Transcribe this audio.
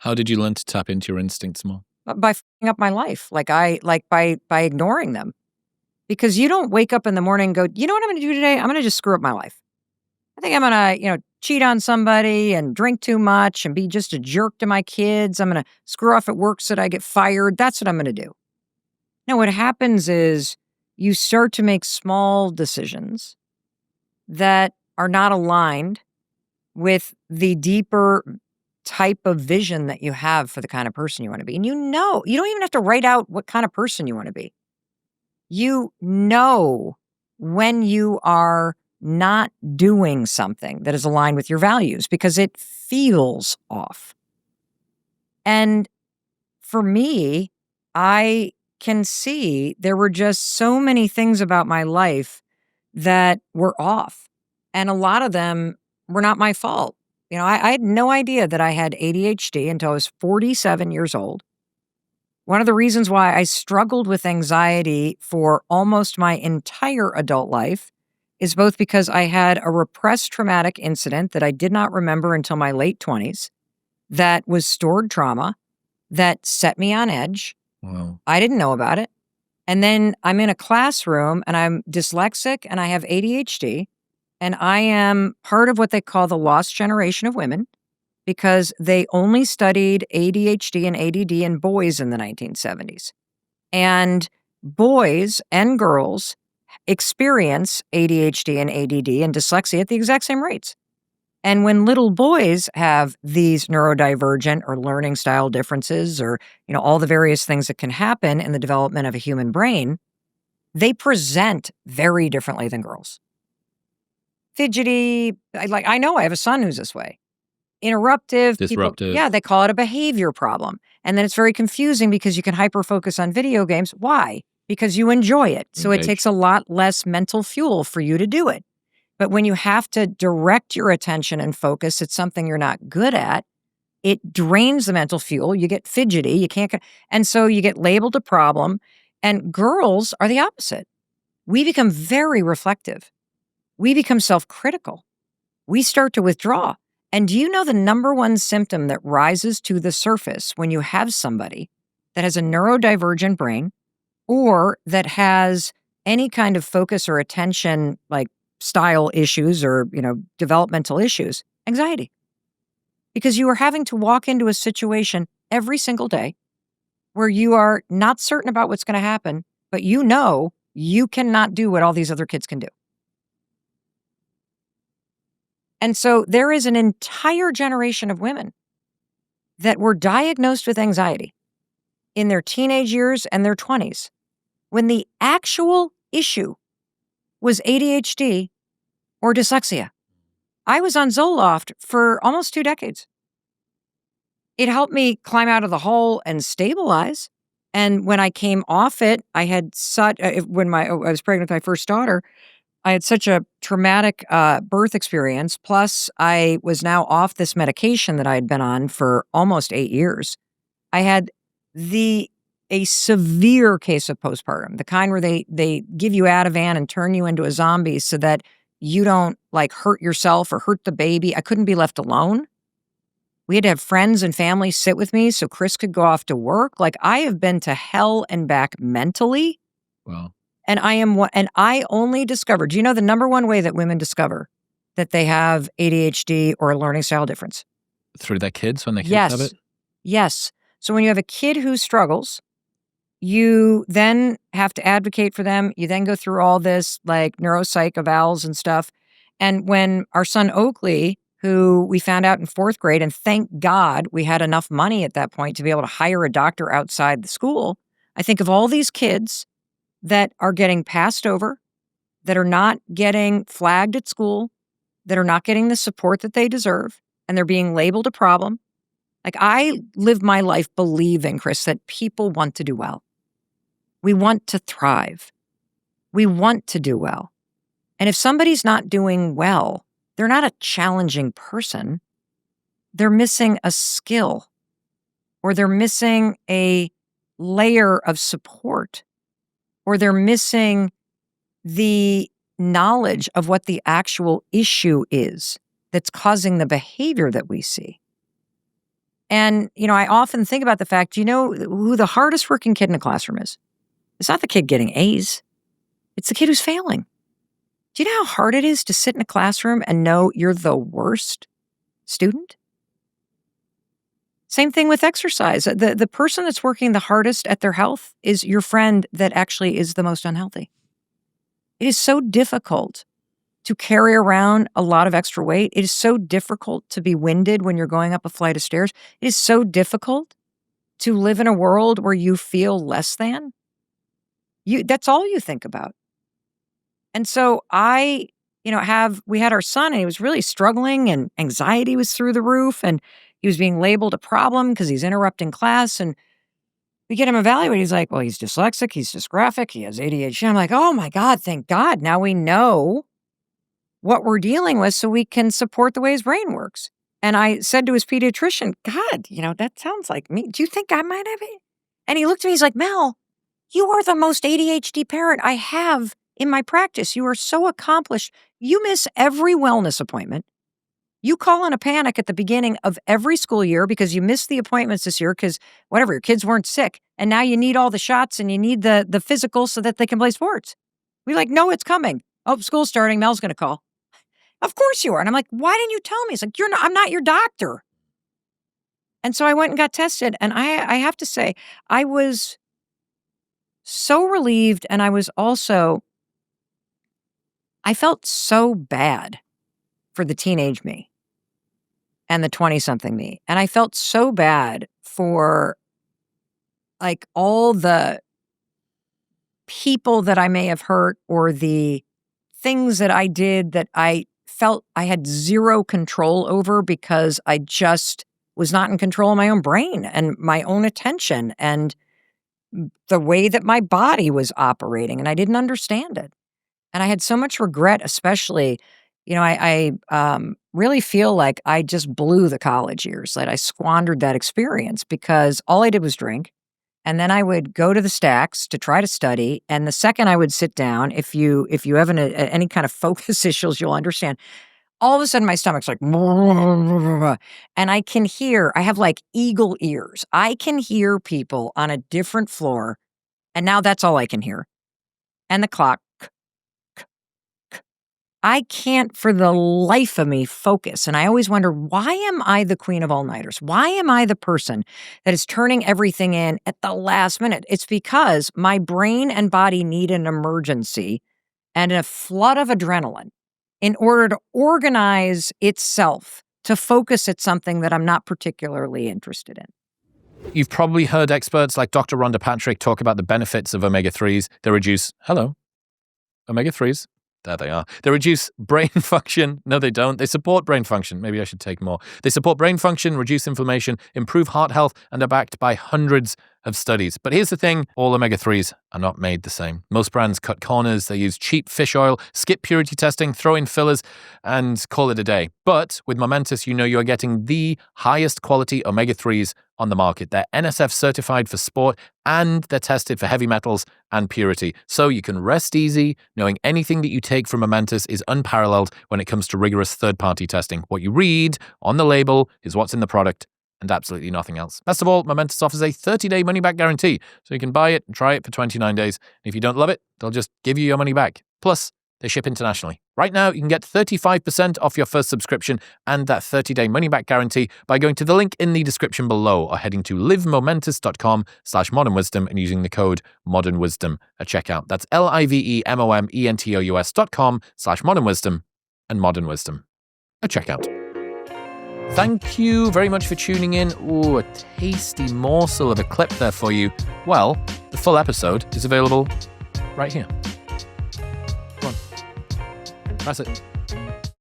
How did you learn to tap into your instincts more? by fucking up my life, by ignoring them. Because you don't wake up in the morning and go, you know what I'm going to do today? I'm going to just screw up my life. I think I'm going to, cheat on somebody and drink too much and be just a jerk to my kids. I'm going to screw off at work so that I get fired. That's what I'm going to do. No, what happens is you start to make small decisions that are not aligned with the deeper type of vision that you have for the kind of person you want to be. And you don't even have to write out what kind of person you want to be. You know when you are not doing something that is aligned with your values because it feels off. And for me, I can see there were just so many things about my life that were off. And a lot of them were not my fault. I had no idea that I had ADHD until I was 47 years old. One of the reasons why I struggled with anxiety for almost my entire adult life is both because I had a repressed traumatic incident that I did not remember until my late 20s that was stored trauma that set me on edge. Wow. I didn't know about it. And then I'm in a classroom and I'm dyslexic and I have ADHD and I am part of what they call the lost generation of women because they only studied ADHD and ADD in boys in the 1970s. And boys and girls experience ADHD and ADD and dyslexia at the exact same rates. And when little boys have these neurodivergent or learning style differences or, all the various things that can happen in the development of a human brain, they present very differently than girls. Fidgety, I know I have a son who's this way. Interruptive. Disruptive. People, they call it a behavior problem. And then it's very confusing because you can hyper-focus on video games. Why? Because you enjoy it. So it takes a lot less mental fuel for you to do it. But when you have to direct your attention and focus at something you're not good at, it drains the mental fuel. You get fidgety. You can't, and so you get labeled a problem. And girls are the opposite. We become very reflective. We become self-critical. We start to withdraw. And do you know the number one symptom that rises to the surface when you have somebody that has a neurodivergent brain or that has any kind of focus or attention, like style issues or, developmental issues? Anxiety. Because you are having to walk into a situation every single day where you are not certain about what's going to happen, but you cannot do what all these other kids can do. And so there is an entire generation of women that were diagnosed with anxiety in their teenage years and their 20s when the actual issue was ADHD or dyslexia. I was on Zoloft for almost 2 decades. It helped me climb out of the hole and stabilize. And when I came off it, I had when I was pregnant with my first daughter, I had such a traumatic birth experience. Plus, I was now off this medication that I had been on for almost 8 years. I had a severe case of postpartum, the kind where they give you Ativan and turn you into a zombie so that you don't hurt yourself or hurt the baby. I couldn't be left alone. We had to have friends and family sit with me so Chris could go off to work. I have been to hell and back mentally. Wow. And I only discovered, do you know the number one way that women discover that they have ADHD or a learning style difference? Through their kids, when their kids have it? Yes. So when you have a kid who struggles, you then have to advocate for them. You then go through all this neuropsych evals and stuff. And when our son Oakley, who we found out in 4th grade, and thank God we had enough money at that point to be able to hire a doctor outside the school, I think of all these kids that are getting passed over, that are not getting flagged at school, that are not getting the support that they deserve, and they're being labeled a problem. I live my life believing, Chris, that people want to do well. We want to thrive. We want to do well. And if somebody's not doing well, they're not a challenging person. They're missing a skill, or they're missing a layer of support, or they're missing the knowledge of what the actual issue is that's causing the behavior that we see. And, I often think about the fact, who the hardest working kid in a classroom is? It's not the kid getting A's. It's the kid who's failing. Do you know how hard it is to sit in a classroom and know you're the worst student? Same thing with exercise. The person that's working the hardest at their health is your friend that actually is the most unhealthy. It is so difficult to carry around a lot of extra weight. It is so difficult to be winded when you're going up a flight of stairs. It is so difficult to live in a world where you feel less than. That's all you think about. And so we had our son and he was really struggling and anxiety was through the roof and he was being labeled a problem because he's interrupting class. And we get him evaluated. He's like, well, he's dyslexic, he's dysgraphic, he has ADHD. I'm like, oh my God, thank God. Now we know what we're dealing with so we can support the way his brain works. And I said to his pediatrician, God, that sounds like me. Do you think I might have it? And he looked at me, he's like, Mel, you are the most ADHD parent I have in my practice. You are so accomplished. You miss every wellness appointment. You call in a panic at the beginning of every school year because you missed the appointments this year because whatever, your kids weren't sick. And now you need all the shots and you need the physical so that they can play sports. We're like, no, it's coming. Oh, school's starting. Mel's going to call. Of course you are. And I'm like, why didn't you tell me? He's like, I'm not your doctor. And so I went and got tested. And I have to say, I was so relieved. And I felt so bad for the teenage me and the 20-something me. And I felt so bad for like all the people that I may have hurt or the things that I did that I felt I had zero control over because I just was not in control of my own brain and my own attention and the way that my body was operating. And I didn't understand it. And I had so much regret, especially, I really feel like I just blew the college years, that I squandered that experience because all I did was drink. And then I would go to the stacks to try to study. And the second I would sit down, if you have any kind of focus issues, you'll understand. All of a sudden my stomach's like, and I have like eagle ears. I can hear people on a different floor. And now that's all I can hear. And the clock. I can't for the life of me focus. And I always wonder, why am I the queen of all-nighters? Why am I the person that is turning everything in at the last minute? It's because my brain and body need an emergency and a flood of adrenaline in order to organize itself to focus at something that I'm not particularly interested in. You've probably heard experts like Dr. Rhonda Patrick talk about the benefits of omega-3s. They reduce, omega-3s. There they are. They reduce brain function. No, they don't. They support brain function. Maybe I should take more. They support brain function, reduce inflammation, improve heart health, and are backed by hundreds of studies. But here's the thing, all omega-3s are not made the same. Most brands cut corners. They use cheap fish oil, skip purity testing, throw in fillers, and call it a day. But with Momentous, you're getting the highest quality omega-3s on the market. They're NSF certified for sport and they're tested for heavy metals and purity. So you can rest easy knowing anything that you take from Momentous is unparalleled when it comes to rigorous third-party testing. What you read on the label is what's in the product and absolutely nothing else. Best of all, Momentous offers a 30-day money-back guarantee, so you can buy it and try it for 29 days. And if you don't love it, they'll just give you your money back. Plus, they ship internationally. Right now, you can get 35% off your first subscription and that 30-day money-back guarantee by going to the link in the description below or heading to livemomentous.com/modernwisdom and using the code modernwisdom at checkout. That's livemomentous.com/modernwisdom and modernwisdom at checkout. Thank you very much for tuning in. Ooh, a tasty morsel of a clip there for you. Well, the full episode is available right here. Come on. Press it.